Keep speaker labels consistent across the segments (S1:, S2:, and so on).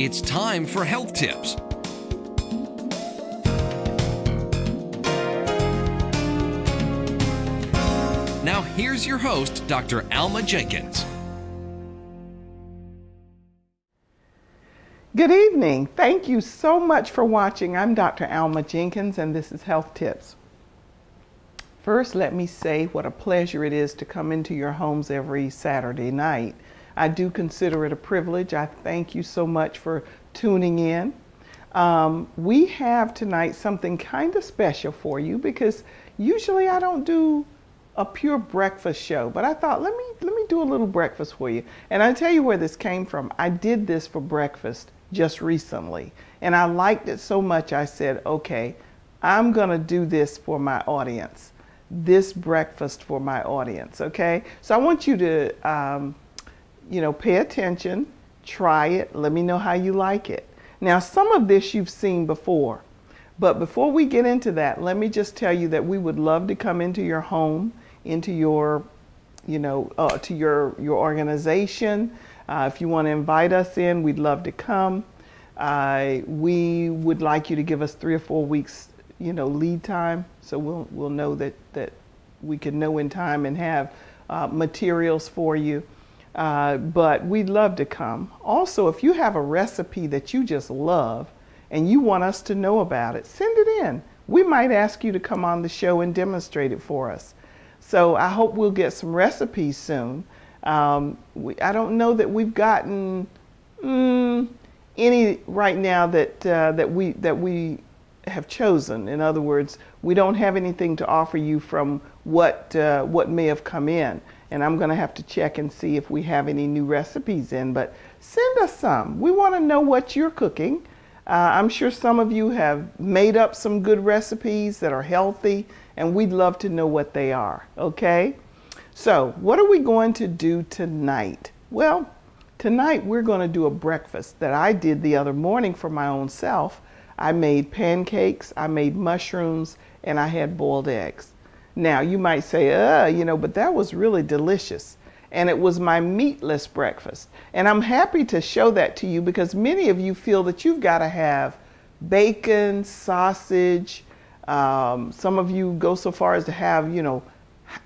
S1: It's time for health tips. Now here's your host, Dr. Alma Jenkins.
S2: Good evening. Thank you so much for watching. I'm Dr. Alma Jenkins and this is Health Tips. First, let me say what a pleasure it is to come into your homes every Saturday night. I do consider it a privilege. I thank you so much for tuning in. We have tonight something kind of special for you because usually I don't do a pure breakfast show, but I thought let me do a little breakfast for you. And I'll tell you where this came from. I did this for breakfast just recently and I liked it so much I said, okay, I'm gonna do this for my audience, this breakfast for my audience. Okay, so I want you to pay attention, try it, let me know how you like it. Now, some of this you've seen before, but before we get into that, let me just tell you that we would love to come into your home, into your, to your organization. If you want to invite us in, we'd love to come. We would like you to give us 3 or 4 weeks, lead time, so we'll know that we can know in time and have materials for you. But we'd love to come. Also, if you have a recipe that you just love and you want us to know about it, send it in. We might ask you to come on the show and demonstrate it for us. So I hope we'll get some recipes soon. I don't know that we've gotten any right now that we have chosen. In other words, we don't have anything to offer you from what may have come in. And I'm going to have to check and see if we have any new recipes in, but send us some. We want to know what you're cooking. I'm sure some of you have made up some good recipes that are healthy, and we'd love to know what they are, okay? So what are we going to do tonight? Well, tonight we're going to do a breakfast that I did the other morning for my own self. I made pancakes, I made mushrooms, and I had boiled eggs. Now, you might say, but that was really delicious. And it was my meatless breakfast. And I'm happy to show that to you because many of you feel that you've got to have bacon, sausage. Some of you go so far as to have,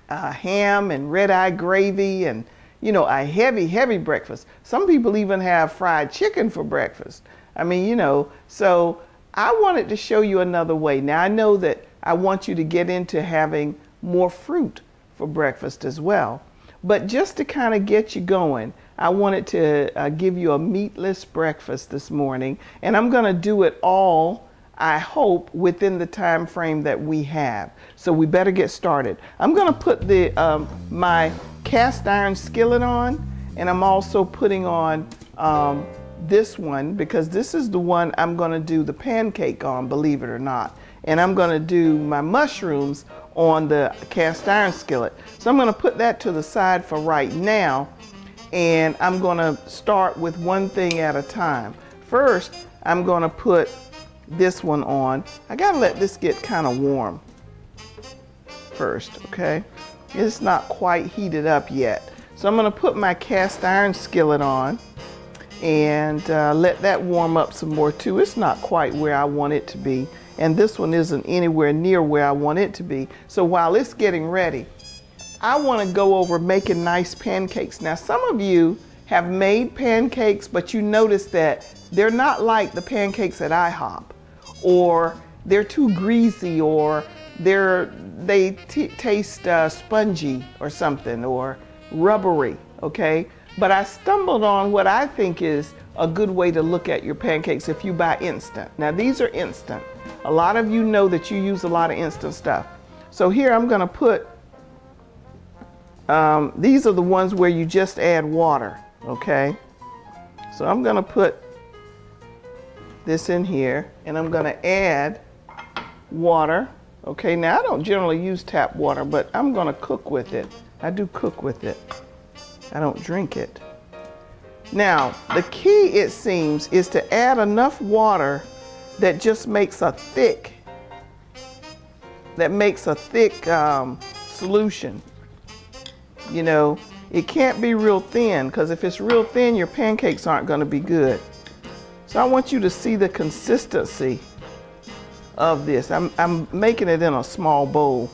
S2: ham and red-eye gravy and, a heavy, heavy breakfast. Some people even have fried chicken for breakfast. So I wanted to show you another way. Now, I know that I want you to get into having more fruit for breakfast as well. But just to kind of get you going, I wanted to give you a meatless breakfast this morning. And I'm going to do it all, I hope, within the time frame that we have. So we better get started. I'm going to put my cast iron skillet on, and I'm also putting on this one because this is the one I'm going to do the pancake on, believe it or not. And I'm going to do my mushrooms on the cast iron skillet. So I'm going to put that to the side for right now, and I'm going to start with one thing at a time. First, I'm going to put this one on. I got to let this get kind of warm first, okay? It's not quite heated up yet. So I'm going to put my cast iron skillet on and let that warm up some more too. It's not quite where I want it to be. And this one isn't anywhere near where I want it to be. So while it's getting ready, I want to go over making nice pancakes. Now, some of you have made pancakes, but you notice that they're not like the pancakes at IHOP, or they're too greasy, or they taste spongy or something, or rubbery, okay? But I stumbled on what I think is a good way to look at your pancakes if you buy instant. Now, these are instant. A lot of you know that you use a lot of instant stuff. So here I'm going to put, these are the ones where you just add water, okay? So I'm going to put this in here, and I'm going to add water, okay? Now, I don't generally use tap water, but I'm going to cook with it. I do cook with it. I don't drink it. Now, the key, it seems, is to add enough water that just makes a thick, solution. It can't be real thin, because if it's real thin, your pancakes aren't going to be good. So I want you to see the consistency of this. I'm making it in a small bowl.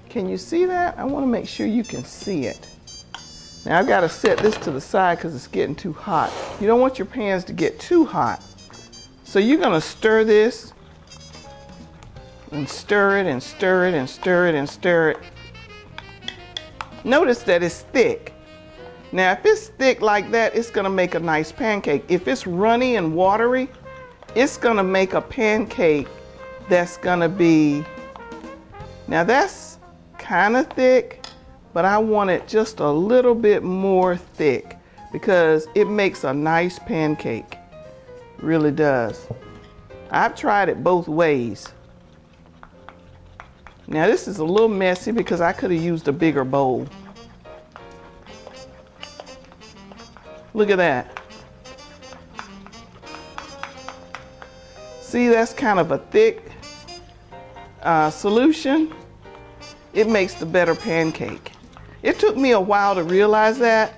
S2: Can you see that? I want to make sure you can see it. Now I've got to set this to the side because it's getting too hot. You don't want your pans to get too hot. So you're going to stir this and stir it and stir it and stir it and stir it. Notice that it's thick. Now if it's thick like that, it's going to make a nice pancake. If it's runny and watery, it's going to make a pancake that's going to be, now that's kind of thick, but I want it just a little bit more thick because it makes a nice pancake. It really does. I've tried it both ways. Now this is a little messy because I could have used a bigger bowl. Look at that. See, that's kind of a thick solution. It makes the better pancake. It took me a while to realize that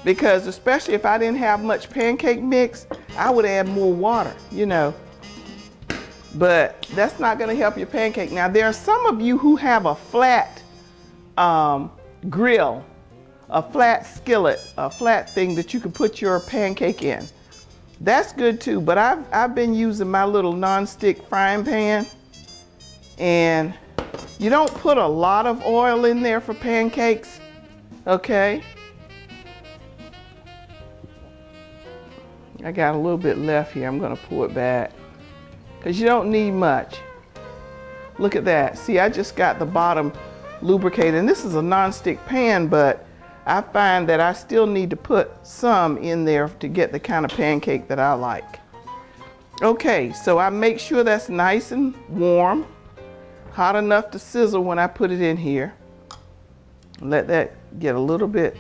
S2: because especially if I didn't have much pancake mix, I would add more water, you know. But that's not going to help your pancake. Now there are some of you who have a flat grill, a flat skillet, a flat thing that you can put your pancake in. That's good too, but I've been using my little non-stick frying pan, and you don't put a lot of oil in there for pancakes, okay? I got a little bit left here. I'm going to pull it back because you don't need much. Look at that. See, I just got the bottom lubricated, and this is a non-stick pan, but I find that I still need to put some in there to get the kind of pancake that I like. Okay, so I make sure that's nice and warm, hot enough to sizzle when I put it in here. Let that get a little bit.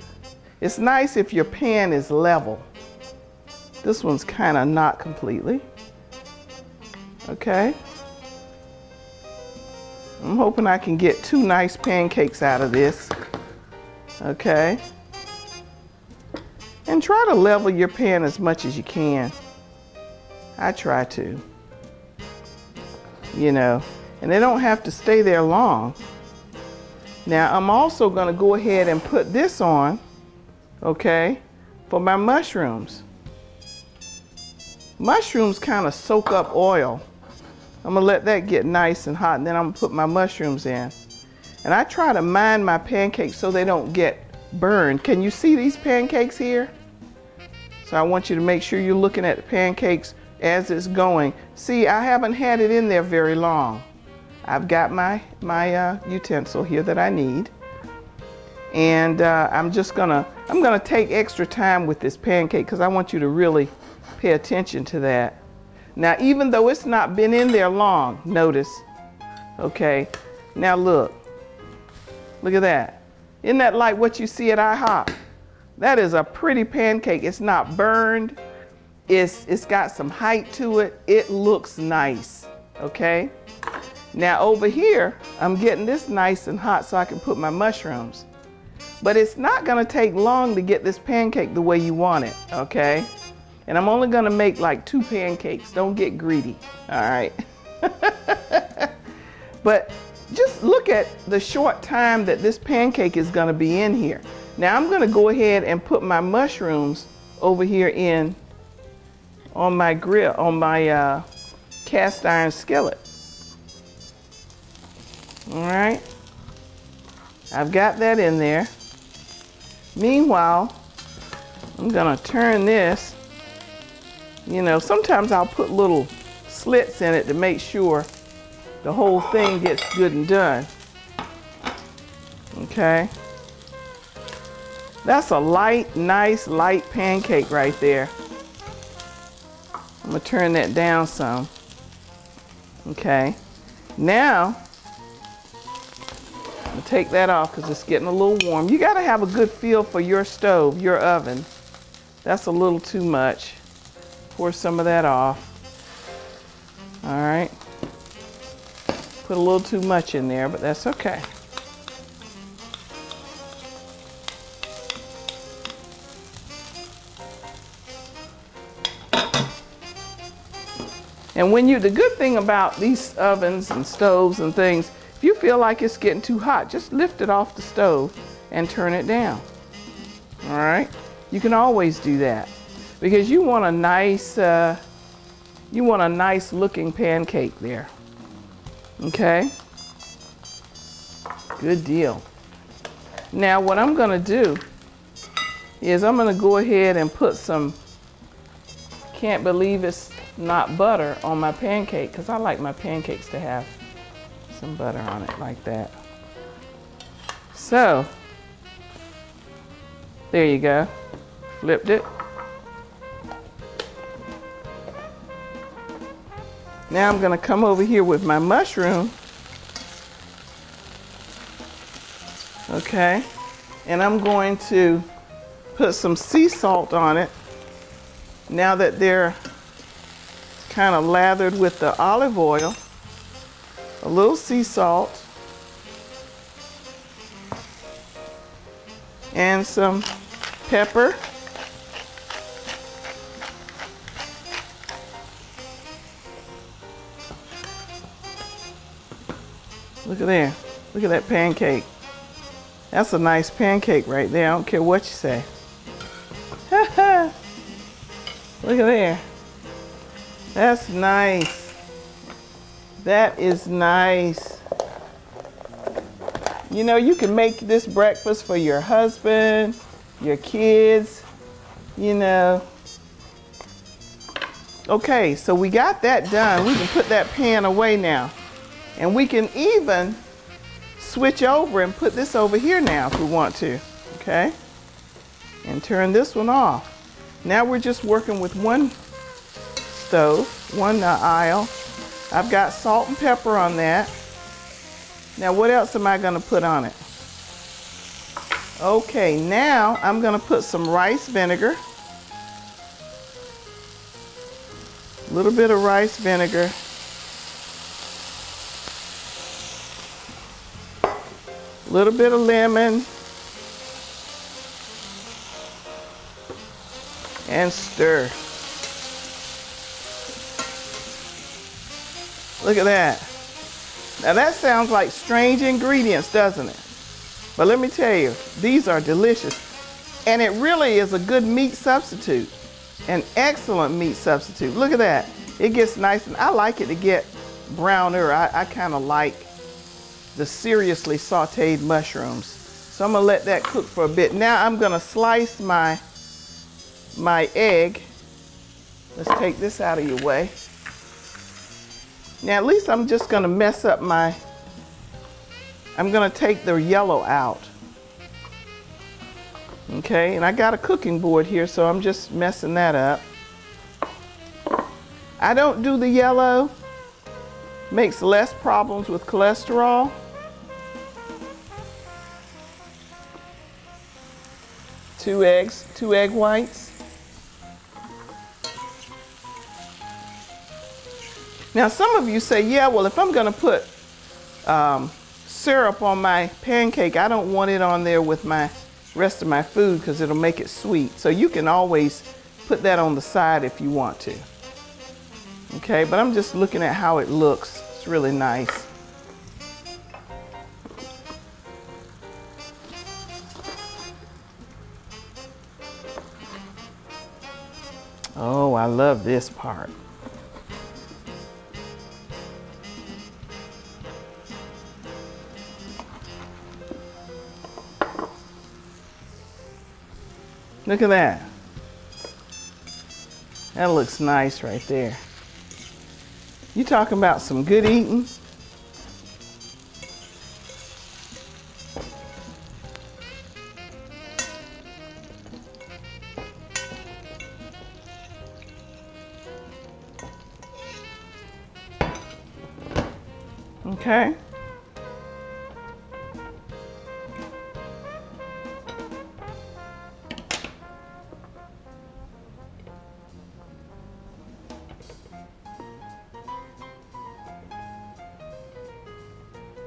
S2: It's nice if your pan is level. This one's kind of not completely. Okay. I'm hoping I can get 2 nice pancakes out of this. Okay. And try to level your pan as much as you can. I try to. You know, and they don't have to stay there long. Now I'm also going to go ahead and put this on, okay, for my mushrooms. Mushrooms kind of soak up oil. I'm going to let that get nice and hot, and then I'm going to put my mushrooms in. And I try to mind my pancakes so they don't get burned. Can you see these pancakes here? So I want you to make sure you're looking at the pancakes as it's going. See, I haven't had it in there very long. I've got my utensil here that I need. And I'm gonna take extra time with this pancake because I want you to really pay attention to that. Now, even though it's not been in there long, notice, okay, now look at that. Isn't that like what you see at IHOP? That is a pretty pancake. It's not burned. It's got some height to it. It looks nice, okay? Now over here, I'm getting this nice and hot so I can put my mushrooms. But it's not gonna take long to get this pancake the way you want it, okay? And I'm only gonna make like 2 pancakes. Don't get greedy, all right? But just look at the short time that this pancake is gonna be in here. Now I'm gonna go ahead and put my mushrooms over here in on my grill, on my cast iron skillet. All right, I've got that in there. Meanwhile, I'm gonna turn this. You know, sometimes I'll put little slits in it to make sure the whole thing gets good and done. Okay. That's a light, nice, light pancake right there. I'm gonna turn that down some. Okay. Now, I'm gonna take that off because it's getting a little warm. You gotta have a good feel for your stove, your oven. That's a little too much. Pour some of that off. All right. Put a little too much in there, but that's okay. And the good thing about these ovens and stoves and things, if you feel like it's getting too hot, just lift it off the stove and turn it down. All right? You can always do that because you want a nice looking pancake there. Okay? Good deal. Now what I'm going to do is I'm going to go ahead and put some, can't believe it's not butter on my pancake, because I like my pancakes to have some butter on it like that. So there you go. Flipped it. Now I'm going to come over here with my mushroom. Okay, and I'm going to put some sea salt on it now that they're kind of lathered with the olive oil. A little sea salt and some pepper. Look at there. Look at that pancake. That's a nice pancake right there. I don't care what you say. Look at there. That's nice. That is nice. You know, you can make this breakfast for your husband, your kids, you know. Okay, so we got that done. We can put that pan away now. And we can even switch over and put this over here now if we want to, okay? And turn this one off. Now we're just working with one stove, one aisle. I've got salt and pepper on that. Now what else am I gonna put on it? Okay, now I'm gonna put some rice vinegar. A little bit of rice vinegar. A little bit of lemon. And stir. Look at that. Now that sounds like strange ingredients, doesn't it? But let me tell you, these are delicious. And it really is a good meat substitute. An excellent meat substitute. Look at that. It gets nice, and I like it to get browner. I kind of like the seriously sauteed mushrooms. So I'm gonna let that cook for a bit. Now I'm gonna slice my egg. Let's take this out of your way. Now at least I'm just gonna mess up I'm gonna take the yellow out. Okay, and I got a cooking board here, so I'm just messing that up. I don't do the yellow. Makes less problems with cholesterol. Two eggs, 2 egg whites. Now some of you say, yeah, well, if I'm gonna put syrup on my pancake, I don't want it on there with my rest of my food because it'll make it sweet. So you can always put that on the side if you want to. Okay, but I'm just looking at how it looks. It's really nice. Oh, I love this part. Look at that. That looks nice right there. You talking about some good eating? Okay.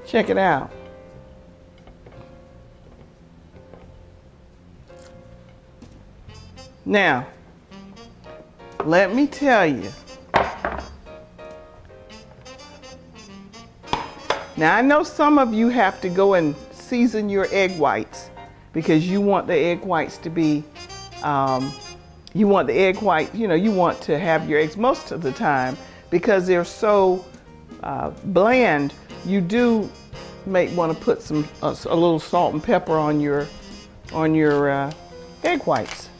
S2: Check it out. Now, let me tell you, Now I know some of you have to go and season your egg whites because you want the egg whites to be, you want to have your eggs most of the time because they're so bland. You do may want to put some a little salt and pepper on your egg whites.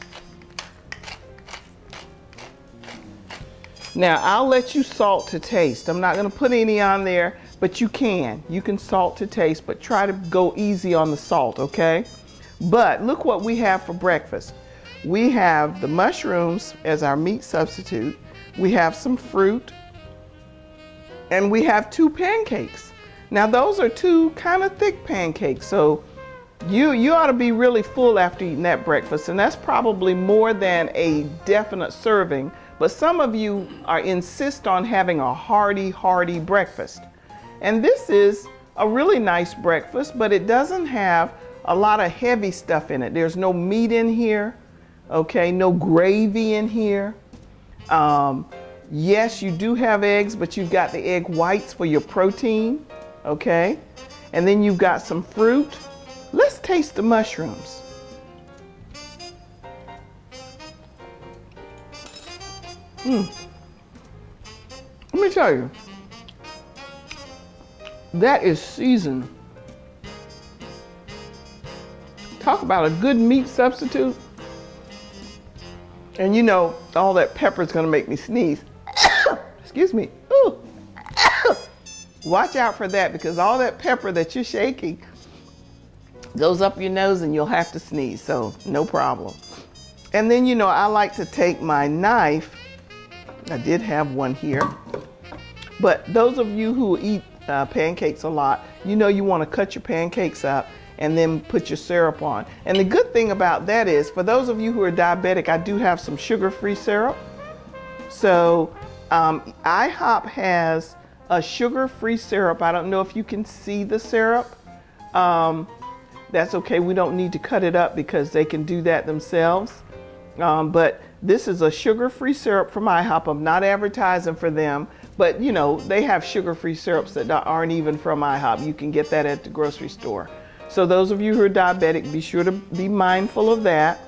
S2: Now I'll let you salt to taste. I'm not going to put any on there, but you can salt to taste, but try to go easy on the salt, okay? But look what we have for breakfast. We have the mushrooms as our meat substitute. We have some fruit, and we have 2 pancakes. Now those are 2 kind of thick pancakes, so you ought to be really full after eating that breakfast, and that's probably more than a definite serving. But some of you insist on having a hearty breakfast. And this is a really nice breakfast, but it doesn't have a lot of heavy stuff in it. There's no meat in here, okay? No gravy in here. Yes, you do have eggs, but you've got the egg whites for your protein, okay? And then you've got some fruit. Let's taste the mushrooms. Let me tell you, that is seasoned. Talk about a good meat substitute. And you know, all that pepper is going to make me sneeze. Excuse me. Ooh. Watch out for that, because all that pepper that you're shaking goes up your nose and you'll have to sneeze. So no problem. And then, you know, I like to take my knife. I did have one here. But those of you who eat pancakes a lot, you know you want to cut your pancakes up and then put your syrup on. And the good thing about that is, for those of you who are diabetic, I do have some sugar-free syrup. So IHOP has a sugar-free syrup. I don't know if you can see the syrup. That's okay. We don't need to cut it up because they can do that themselves. But this is a sugar-free syrup from IHOP. I'm not advertising for them, but you know, they have sugar-free syrups that aren't even from IHOP. You can get that at the grocery store. So those of you who are diabetic, be sure to be mindful of that.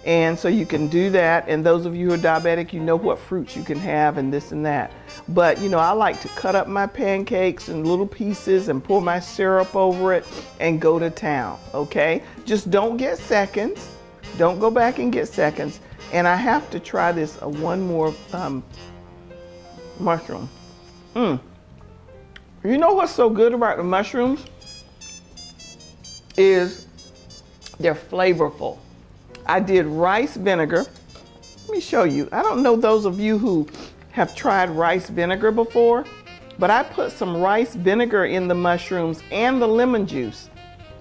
S2: And so you can do that. And those of you who are diabetic, you know what fruits you can have and this and that. But you know, I like to cut up my pancakes in little pieces and pour my syrup over it and go to town, okay? Just don't get seconds. Don't go back and get seconds. And I have to try this one more mushroom. You know what's so good about the mushrooms is they're flavorful. I did rice vinegar. Let me show you. I don't know those of you who have tried rice vinegar before, but I put some rice vinegar in the mushrooms and the lemon juice.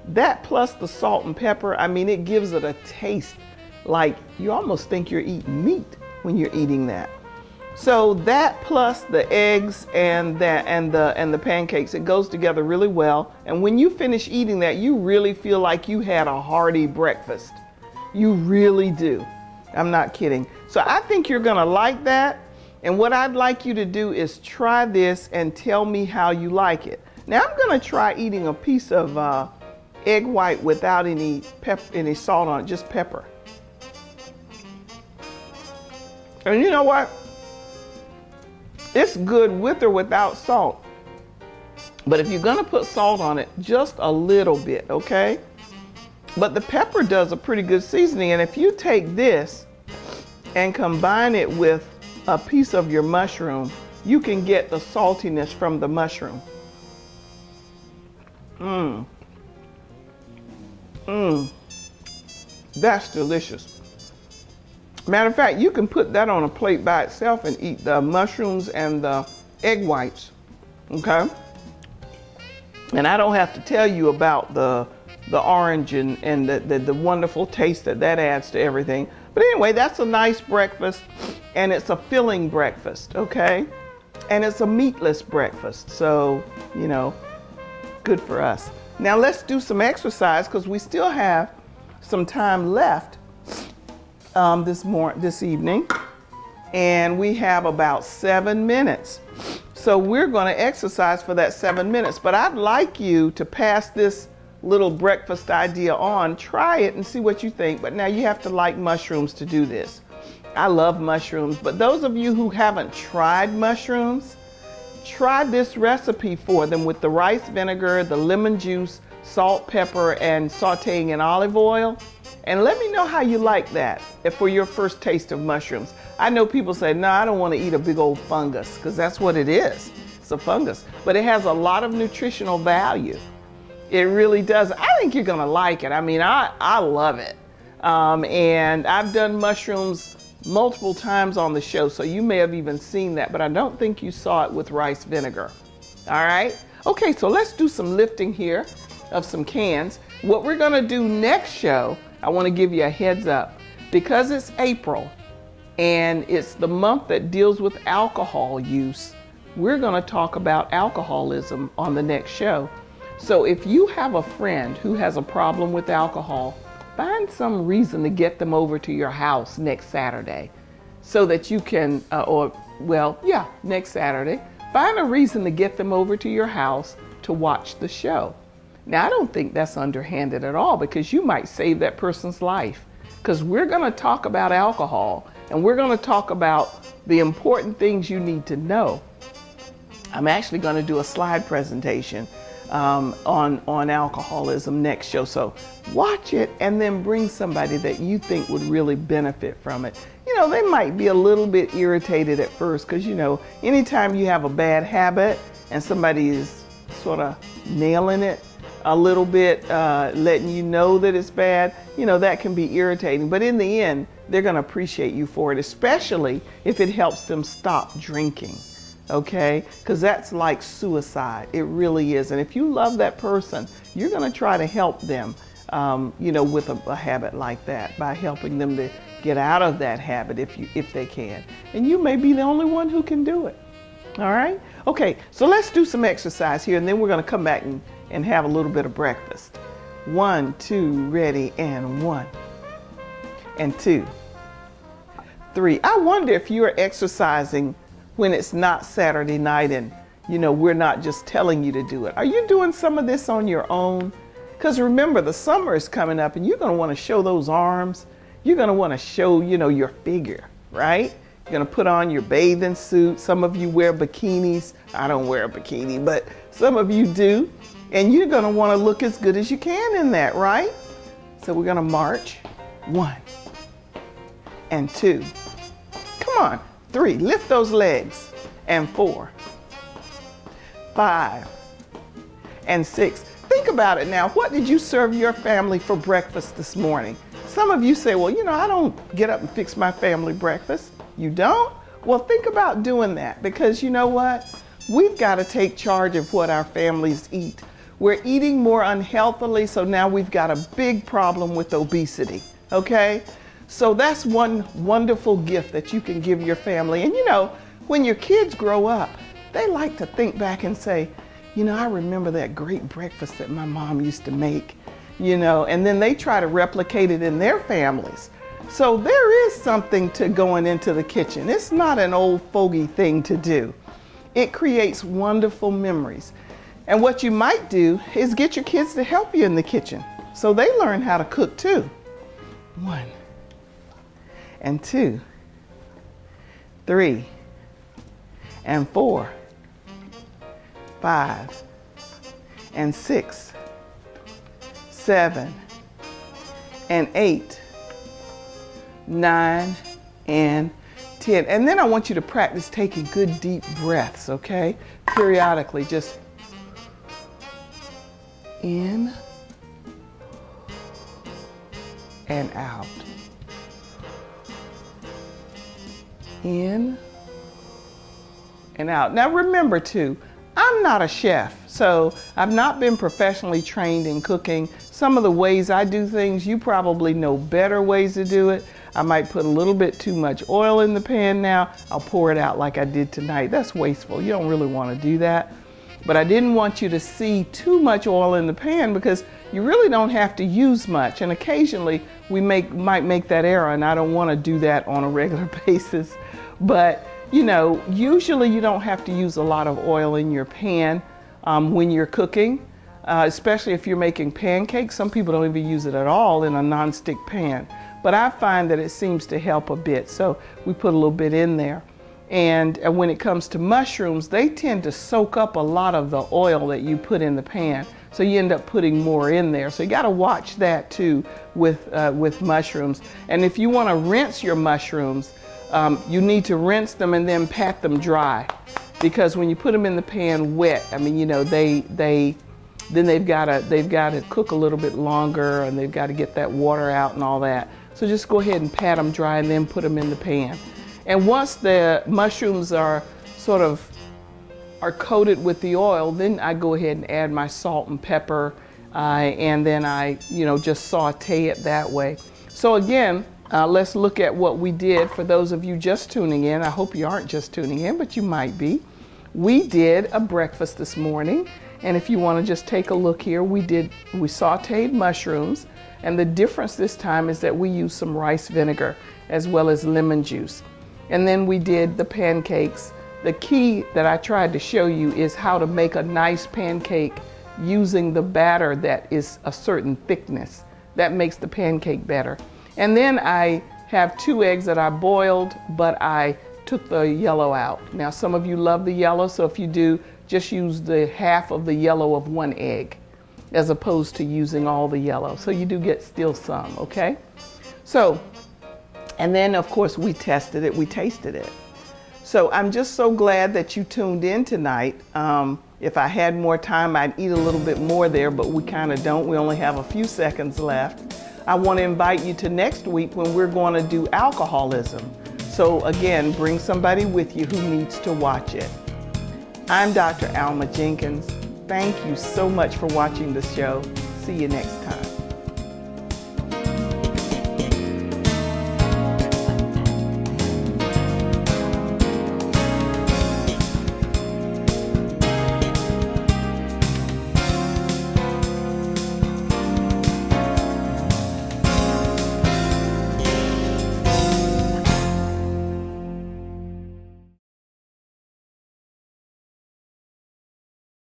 S2: That plus the salt and pepper, I mean, it gives it a taste like you almost think you're eating meat when you're eating that. So that plus the eggs and the pancakes, it goes together really well. And when you finish eating that, you really feel like you had a hearty breakfast. You really do. I'm not kidding. So I think you're gonna like that. And what I'd like you to do is try this and tell me how you like it. Now I'm gonna try eating a piece of egg white without any salt on it, just pepper. And you know what? It's good with or without salt. But if you're gonna put salt on it, just a little bit, okay? But the pepper does a pretty good seasoning. And if you take this and combine it with a piece of your mushroom, you can get the saltiness from the mushroom. That's delicious. Matter of fact, you can put that on a plate by itself and eat the mushrooms and the egg whites, okay? And I don't have to tell you about the orange and the wonderful taste that adds to everything. But anyway, that's a nice breakfast, and it's a filling breakfast, okay? And it's a meatless breakfast, so, you know, good for us. Now let's do some exercise because we still have some time left this evening, and we have about 7 minutes. So we're going to exercise for that 7 minutes. But I'd like you to pass this little breakfast idea on. Try it and see what you think. But now you have to like mushrooms to do this. I love mushrooms. But those of you who haven't tried mushrooms, try this recipe for them with the rice vinegar, the lemon juice, salt, pepper, and sauteing in olive oil. And let me know how you like that for your first taste of mushrooms. I know people say, no, I don't want to eat a big old fungus, because that's what it is. It's a fungus. But it has a lot of nutritional value. It really does. I think you're going to like it. I mean, I love it. And I've done mushrooms multiple times on the show, so you may have even seen that, but I don't think you saw it with rice vinegar. All right? Okay, so let's do some lifting here of some cans. What we're going to do next show, I want to give you a heads up. Because it's April and it's the month that deals with alcohol use, we're going to talk about alcoholism on the next show. So if you have a friend who has a problem with alcohol, find some reason to get them over to your house next Saturday so that you can, next Saturday. Find a reason to get them over to your house to watch the show. Now, I don't think that's underhanded at all, because you might save that person's life. Because we're going to talk about alcohol, and we're going to talk about the important things you need to know. I'm actually going to do a slide presentation on alcoholism next show. So watch it and then bring somebody that you think would really benefit from it. You know, they might be a little bit irritated at first because, you know, anytime you have a bad habit and somebody is sort of nailing it a little bit, letting you know that it's bad, you know, that can be irritating. But in the end, they're going to appreciate you for it, especially if it helps them stop drinking. Okay, because that's like suicide. It really is. And if you love that person, you're going to try to help them, you know, with a habit like that, by helping them to get out of that habit if they can. And you may be the only one who can do it. All right. Okay, so let's do some exercise here, and then we're going to come back and have a little bit of breakfast. 1, 2, ready, and 1, and 2, 3. I wonder if you're exercising when it's not Saturday night and, you know, we're not just telling you to do it. Are you doing some of this on your own? Because remember, the summer is coming up and you're going to want to show those arms. You're going to want to show, you know, your figure, right? You're going to put on your bathing suit. Some of you wear bikinis. I don't wear a bikini, but some of you do. And you're going to want to look as good as you can in that, right? So we're going to march. 1 and 2. Come on. 3, lift those legs, and 4, 5, and 6. Think about it now. What did you serve your family for breakfast this morning? Some of you say, well, you know, I don't get up and fix my family breakfast. You don't? Well, think about doing that, because you know what? We've got to take charge of what our families eat. We're eating more unhealthily, so now we've got a big problem with obesity, okay? So that's one wonderful gift that you can give your family. And you know, when your kids grow up, they like to think back and say, you know, I remember that great breakfast that my mom used to make, you know, and then they try to replicate it in their families. So there is something to going into the kitchen. It's not an old fogey thing to do. It creates wonderful memories. And what you might do is get your kids to help you in the kitchen so they learn how to cook too. 1 and 2, 3, and 4, 5, and 6, 7, and 8, 9, and 10. And then I want you to practice taking good deep breaths, okay? Periodically, just in and out. In and out. Now remember too, I'm not a chef, so I've not been professionally trained in cooking. Some of the ways I do things, you probably know better ways to do it. I might put a little bit too much oil in the pan now. I'll pour it out like I did tonight. That's wasteful. You don't really want to do that. But I didn't want you to see too much oil in the pan, because you really don't have to use much. And occasionally we might make that error, and I don't want to do that on a regular basis. But you know, usually you don't have to use a lot of oil in your pan when you're cooking, especially if you're making pancakes. Some people don't even use it at all in a nonstick pan. But I find that it seems to help a bit, so we put a little bit in there. And when it comes to mushrooms, they tend to soak up a lot of the oil that you put in the pan. So you end up putting more in there. So you got to watch that too with mushrooms. And if you want to rinse your mushrooms, you need to rinse them and then pat them dry. Because when you put them in the pan wet, I mean, you know, then they've got to cook a little bit longer, and they've got to get that water out and all that. So just go ahead and pat them dry and then put them in the pan. And once the mushrooms are coated with the oil, then I go ahead and add my salt and pepper, and then I, you know, just saute it that way. So again, let's look at what we did. For those of you just tuning in, I hope you aren't just tuning in, but you might be. We did a breakfast this morning, and if you want to just take a look here, we sauteed mushrooms, and the difference this time is that we used some rice vinegar as well as lemon juice. And then we did the pancakes. The key that I tried to show you is how to make a nice pancake using the batter that is a certain thickness. That makes the pancake better. And then I have 2 eggs that I boiled, but I took the yellow out. Now some of you love the yellow, so if you do, just use the half of the yellow of 1 egg as opposed to using all the yellow. So you do get still some, okay? So, and then of course we tested it, we tasted it. So I'm just so glad that you tuned in tonight. If I had more time, I'd eat a little bit more there, but we kind of don't. We only have a few seconds left. I want to invite you to next week when we're going to do alcoholism. So again, bring somebody with you who needs to watch it. I'm Dr. Alma Jenkins. Thank you so much for watching the show. See you next time.